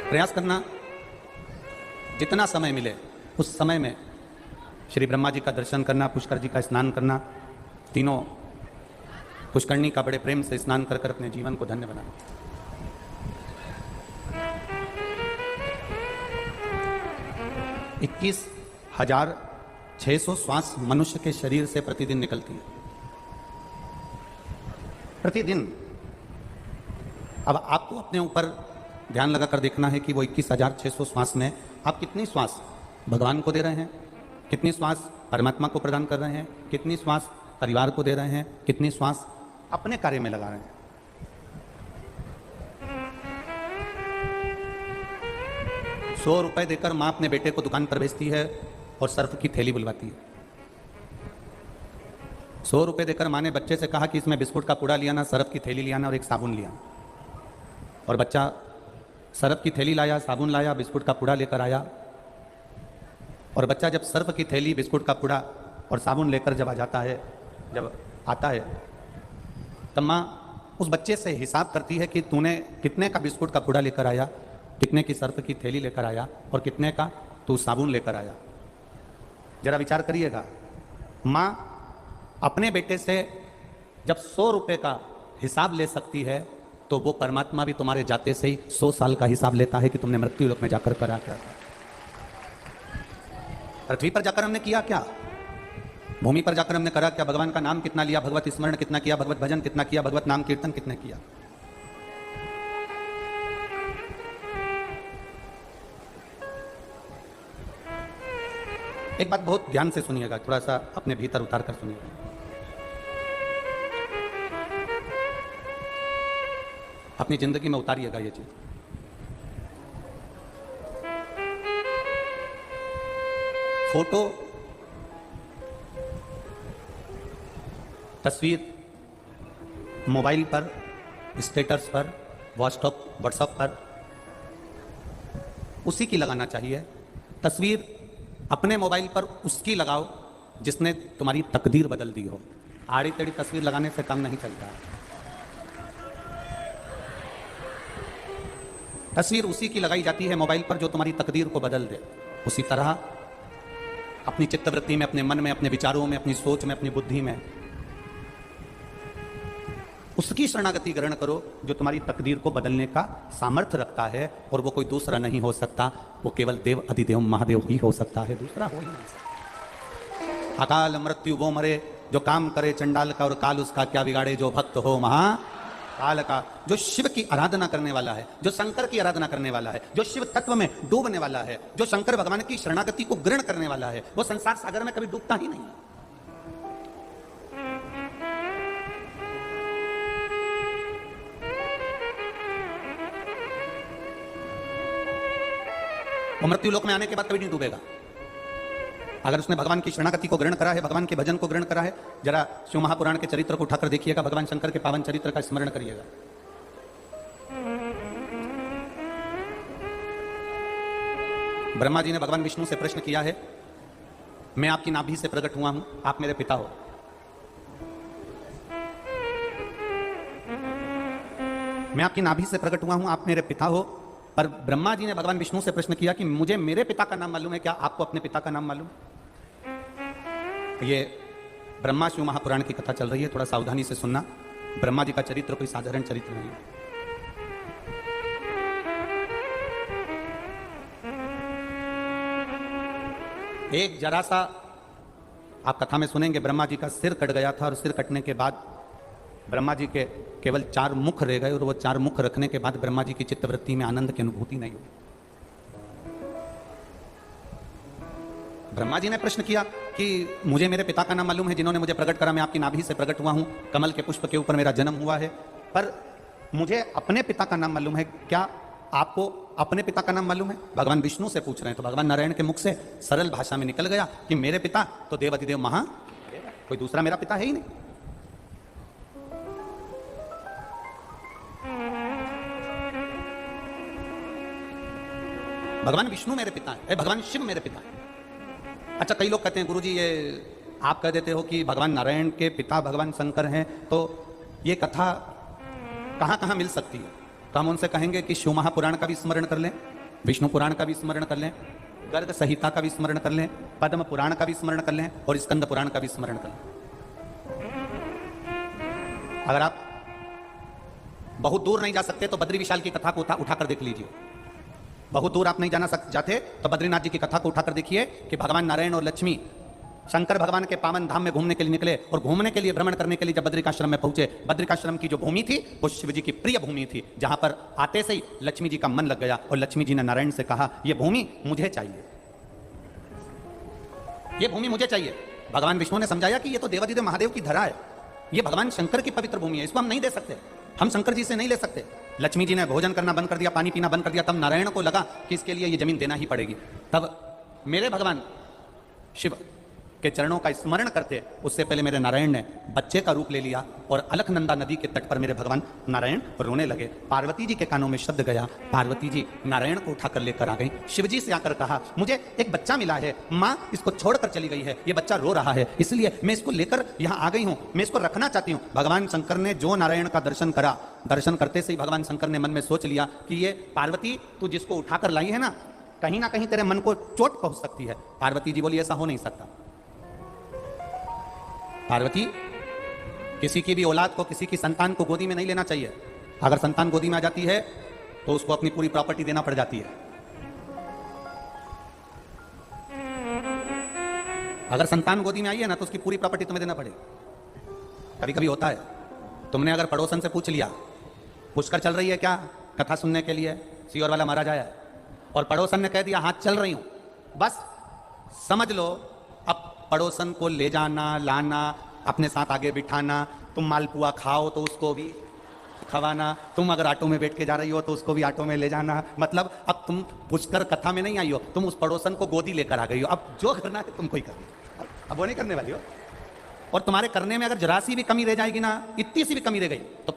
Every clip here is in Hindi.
प्रयास करना, जितना समय मिले उस समय में श्री ब्रह्मा जी का दर्शन करना, पुष्कर जी का स्नान करना, तीनों पुष्करणी का बड़े प्रेम से स्नान कर कर अपने जीवन को धन्य बनाना। 21,600 श्वास मनुष्य के शरीर से प्रतिदिन निकलती है, प्रतिदिन। अब आपको अपने ऊपर ध्यान लगाकर देखना है कि वो 21,600 श्वास में आप कितनी श्वास भगवान को दे रहे हैं, कितनी श्वास परमात्मा को प्रदान कर रहे हैं, कितनी श्वास परिवार को दे रहे हैं, कितनी श्वास अपने कार्य में लगा रहे हैं। ₹100 देकर मां अपने बेटे को दुकान पर भेजती है और सर्फ की थैली बुलवाती है। ₹100 देकर मां ने बच्चे से कहा कि इसमें बिस्कुट का कूड़ा लिया ना, सर्फ की थैली लिया ना और एक साबुन लिया, और बच्चा सर्फ की थैली लाया, साबुन लाया, बिस्कुट का कूड़ा लेकर आया। और बच्चा जब सर्फ की थैली, बिस्कुट का कूड़ा और साबुन लेकर जब आता है तब माँ उस बच्चे से हिसाब करती है कि तूने कितने का बिस्कुट का कूड़ा लेकर आया, कितने की सर्फ की थैली लेकर आया और कितने का तू साबुन लेकर आया। जरा विचार करिएगा, माँ अपने बेटे से जब ₹100 का हिसाब ले सकती है तो वो परमात्मा भी तुम्हारे जाते से ही 100 साल का हिसाब लेता है कि तुमने मृत्यु लोक में जाकर करा क्या। पृथ्वी पर जाकर हमने किया क्या, भूमि पर जाकर हमने करा क्या, भगवान का नाम कितना लिया, भगवत स्मरण कितना किया, भगवत भजन कितना किया, भगवत नाम कीर्तन कितने किया। एक बात बहुत ध्यान से सुनिएगा, थोड़ा सा अपने भीतर उतार कर सुनिएगा। अपनी जिंदगी में उतारिएगा ये चीज। फोटो, तस्वीर मोबाइल पर, स्टेटस पर, व्हाट्सएप पर उसी की लगाना चाहिए। तस्वीर अपने मोबाइल पर उसकी लगाओ जिसने तुम्हारी तकदीर बदल दी हो। आड़ी टेढ़ी तस्वीर लगाने से काम नहीं चलता। तस्वीर उसी की लगाई जाती है मोबाइल पर जो तुम्हारी तकदीर को बदल दे। उसी तरह अपनी चित्तवृत्ति में, अपने मन में, अपने विचारों में, अपनी सोच में, अपनी बुद्धि में उसकी शरणागति ग्रहण करो जो तुम्हारी तकदीर को बदलने का सामर्थ्य रखता है, और वो कोई दूसरा नहीं हो सकता, वो केवल देव अधिदेव महादेव ही हो सकता है, दूसरा हो ही नहीं सकता। अकाल मृत्यु वो मरे जो काम करे चंडाल का, और काल उसका क्या बिगाड़े जो भक्त हो महाकाल का। जो शिव की आराधना करने वाला है, जो शंकर की आराधना करने वाला है, जो शिव तत्व में डूबने वाला है, जो शंकर भगवान की शरणागति को ग्रहण करने वाला है, वो संसार सागर में कभी डूबता ही नहीं। वो मृत्यु लोक में आने के बाद कभी नहीं डूबेगा। अगर उसने भगवान की शरणागति को ग्रहण करा है, भगवान के भजन को ग्रहण करा है, जरा शिव महापुराण के चरित्र को उठाकर देखिएगा, भगवान शंकर के पावन चरित्र का स्मरण करिएगा। ब्रह्मा जी ने भगवान विष्णु से प्रश्न किया है, मैं आपकी नाभि से प्रकट हुआ हूं, आप मेरे पिता हो। मैं आपकी नाभि से प्रकट हुआ हूं, आप मेरे पिता हो। पर ब्रह्मा जी ने भगवान विष्णु से प्रश्न किया कि मुझे मेरे पिता का नाम मालूम है, क्या आपको अपने पिता का नाम मालूम? ये ब्रह्मा शिव महापुराण की कथा चल रही है, थोड़ा सावधानी से सुनना। ब्रह्मा जी का चरित्र कोई साधारण चरित्र नहीं है। एक जरा सा आप कथा में सुनेंगे, ब्रह्मा जी का सिर कट गया था, और सिर कटने के बाद ब्रह्मा जी के केवल 4 मुख रह गए, और वो 4 मुख रखने के बाद ब्रह्मा जी की चित्तवृत्ति में आनंद की अनुभूति नहीं हुई। ब्रह्मा जी ने प्रश्न किया कि मुझे मेरे पिता का नाम मालूम है जिन्होंने मुझे प्रकट करा, मैं आपकी नाभि से प्रकट हुआ हूं, कमल के पुष्प के ऊपर मेरा जन्म हुआ है, पर मुझे अपने पिता का नाम मालूम है, क्या आपको अपने पिता का नाम मालूम है? भगवान विष्णु से पूछ रहे हैं। तो भगवान नारायण के मुख से सरल भाषा में निकल गया कि मेरे पिता तो देवाधिदेव महा, कोई दूसरा मेरा पिता है ही नहीं। भगवान विष्णु मेरे पिता है, भगवान शिव मेरे पिता है। अच्छा, कई लोग कहते हैं गुरुजी ये आप कह देते हो कि भगवान नारायण के पिता भगवान शंकर हैं, तो ये कथा कहाँ कहाँ मिल सकती है? तो हम उनसे कहेंगे कि शिव महापुराण का भी स्मरण कर लें, विष्णु पुराण का भी स्मरण कर लें, गर्ग संहिता का भी स्मरण कर लें, पद्म पुराण का भी स्मरण कर लें और स्कंद पुराण का भी स्मरण कर लें। अगर आप बहुत दूर नहीं जा सकते तो बद्री विशाल की कथा को उठाकर देख लीजिए। बहुत दूर आप नहीं जाते तो बद्रीनाथ जी की कथा को उठाकर देखिए कि भगवान नारायण और लक्ष्मी शंकर भगवान के पावन धाम में घूमने के लिए निकले और घूमने के लिए, भ्रमण करने के लिए जब बद्रिकाश्रम में पहुंचे, बद्रिकाश्रम की जो भूमि थी वो शिव जी की प्रिय भूमि थी, जहां पर आते से ही लक्ष्मी जी का मन लग गया और लक्ष्मी जी ने नारायण से कहा, ये भूमि मुझे चाहिए, ये भूमि मुझे चाहिए। भगवान विष्णु ने समझाया कि ये तो देवादिदेव महादेव की धरा है, ये भगवान शंकर की पवित्र भूमि है, इसको हम नहीं दे सकते, हम शंकर जी से नहीं ले सकते। लक्ष्मी जी ने भोजन करना बंद कर दिया, पानी पीना बंद कर दिया। तब नारायण को लगा कि इसके लिए ये जमीन देना ही पड़ेगी। तब मेरे भगवान शिव के चरणों का स्मरण करते उससे पहले मेरे नारायण ने बच्चे का रूप ले लिया और अलकनंदा नदी के तट पर मेरे भगवान नारायण रोने लगे। पार्वती जी के कानों में शब्द गया, पार्वती जी नारायण को उठाकर लेकर आ गई। शिव जी से आकर कहा, मुझे एक बच्चा मिला है, माँ इसको छोड़कर चली गई है, ये बच्चा रो रहा है, इसलिए मैं इसको लेकर यहाँ आ गई हूँ, मैं इसको रखना चाहती हूँ। भगवान शंकर ने जो नारायण का दर्शन करा, दर्शन करते से ही भगवान शंकर ने मन में सोच लिया कि ये पार्वती तू जिसको उठाकर लाई है ना कहीं तेरे मन को चोट पहुंच सकती है। पार्वती जी बोली, ऐसा हो नहीं सकता। पार्वती, किसी की भी औलाद को, किसी की संतान को गोदी में नहीं लेना चाहिए। अगर संतान गोदी में आ जाती है तो उसको अपनी पूरी प्रॉपर्टी देना पड़ जाती है। अगर संतान गोदी में आई है ना तो उसकी पूरी प्रॉपर्टी तुम्हें देना पड़ेगी। कभी कभी होता है, तुमने अगर पड़ोसन से पूछ लिया, पुष्कर चल रही है क्या कथा सुनने के लिए, सीहोर वाला महाराज आया है, और पड़ोसन ने कह दिया हाँ चल रही हूं, बस समझ लो अब पड़ोसन को ले जाना, लाना, अपने साथ आगे बिठाना, तुम मालपुआ खाओ तो उसको भी खवाना, तुम अगर ऑटो में बैठ के जा रही हो तो उसको भी ऑटो में ले जाना। मतलब अब तुम पुष्कर कथा में नहीं आई हो, तुम उस पड़ोसन को गोदी लेकर आ गई हो। अब जो करना है तुमको ही करना, अब वो नहीं करने वाली हो। और तुम्हारे करने में अगर जरा सी भी कमी रह जाएगी ना, इतनी सी भी कमी रह गई तो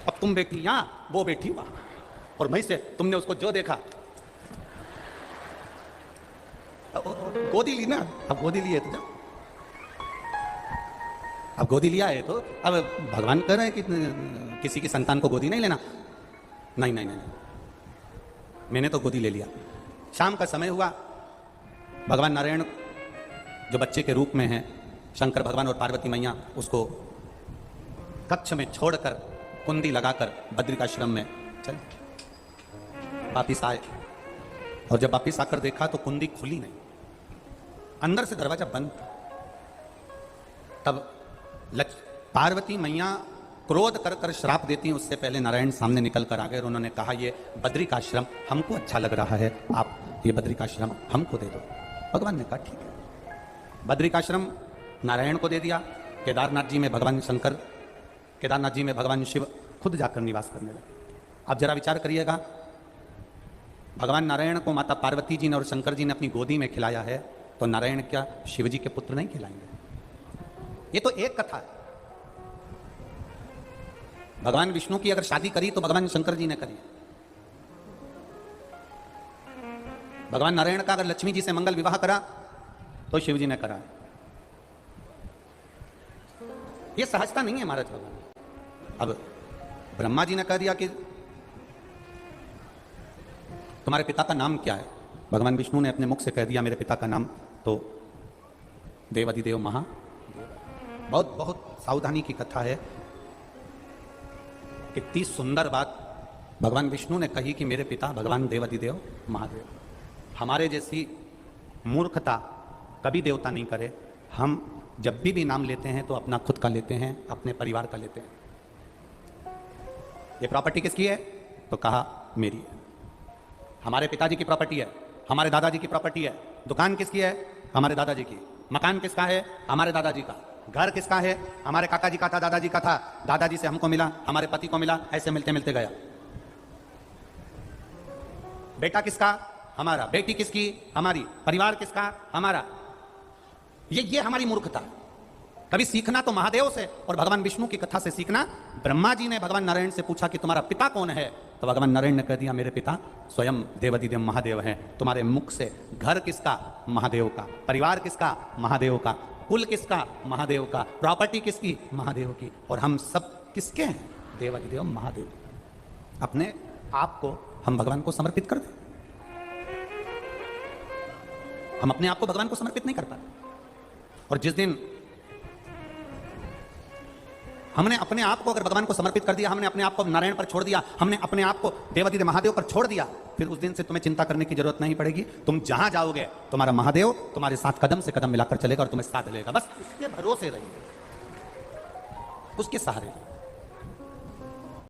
अब तुम बैठी यहां, वो बैठी वहां, और वहीं से तुमने उसको जो देखा गोदी ली ना, अब गोदी लिए तो अब गोदी लिया है तो अब भगवान कह रहे हैं कि किसी की संतान को गोदी नहीं लेना। नहीं नहीं नहीं, मैंने तो गोदी ले लिया। शाम का समय हुआ, भगवान नारायण जो बच्चे के रूप में हैं, शंकर भगवान और पार्वती मैया उसको कक्ष में छोड़कर कुंडी लगाकर बद्रिकाश्रम में चल वापिस आए। और जब वापिस आकर देखा तो कुंडी खुली नहीं, अंदर से दरवाजा बंद। तब पार्वती मैया क्रोध कर कर श्राप देती हैं, उससे पहले नारायण सामने निकल कर आ गए और उन्होंने कहा, ये बद्रिकाश्रम हमको अच्छा लग रहा है, आप ये बद्रिकाश्रम हमको दे दो। भगवान ने कहा ठीक है। बद्रिकाश्रम नारायण को दे दिया। केदारनाथ जी में भगवान शंकर, केदारनाथ जी में भगवान शिव खुद जाकर निवास करने लगे। आप जरा विचार करिएगा, भगवान नारायण को माता पार्वती जी ने और शंकर जी ने अपनी गोदी में खिलाया है, तो नारायण क्या शिव जी के पुत्र नहीं खिलाएंगे? ये तो एक कथा है। भगवान विष्णु की अगर शादी करी तो भगवान शंकर जी ने करी। भगवान नारायण का अगर लक्ष्मी जी से मंगल विवाह करा तो शिव जी ने करा। ये सहजता नहीं है महाराज भगवान। अब ब्रह्मा जी ने कह दिया कि तुम्हारे पिता का नाम क्या है? भगवान विष्णु ने अपने मुख से कह दिया मेरे पिता का नाम तो देवादिदेव महादेव। बहुत बहुत सावधानी की कथा है। कितनी सुंदर बात भगवान विष्णु ने कही कि मेरे पिता भगवान देवादिदेव महादेव। हमारे जैसी मूर्खता कभी देवता नहीं करे। हम जब भी नाम लेते हैं तो अपना खुद का लेते हैं, अपने परिवार का लेते हैं। ये प्रॉपर्टी किसकी है? तो कहा मेरी है। हमारे पिताजी की प्रॉपर्टी है, हमारे दादाजी की प्रॉपर्टी है। दुकान किसकी है? हमारे दादाजी की। मकान किसका है? हमारे दादाजी का। घर किसका है? हमारे काका जी का था, दादाजी का था, दादाजी से हमको मिला, हमारे पति को मिला, ऐसे मिलते मिलते गया। बेटा किसका? हमारा। बेटी किसकी? हमारी। परिवार किसका? हमारा। ये हमारी मूर्खता। कभी सीखना तो महादेव से और भगवान विष्णु की कथा से सीखना। ब्रह्मा जी ने भगवान नारायण से पूछा कि तुम्हारा पिता कौन है? तो भगवान नारायण ने कह दिया मेरे पिता स्वयं देवादिदेव महादेव हैं। तुम्हारे मुख से घर किसका? महादेव का। परिवार किसका? महादेव का। कुल किसका? महादेव का। प्रॉपर्टी किसकी? महादेव की। और हम सब किसके हैं? देवादिदेव महादेव। अपने आप को हम भगवान को समर्पित कर दें। हम अपने आप को भगवान को समर्पित नहीं कर पाते। और जिस दिन हमने अपने आप को अगर भगवान को समर्पित कर दिया, हमने अपने आप को नारायण पर छोड़ दिया, हमने अपने आप को देवादिदेव महादेव पर छोड़ दिया, फिर उस दिन से तुम्हें चिंता करने की जरूरत नहीं पड़ेगी। तुम जहां जाओगे तुम्हारा महादेव तुम्हारे साथ कदम से कदम मिलाकर चलेगा और तुम्हें साथ लेगा। बस उसके भरोसे रहिए, उसके सहारे रहिए।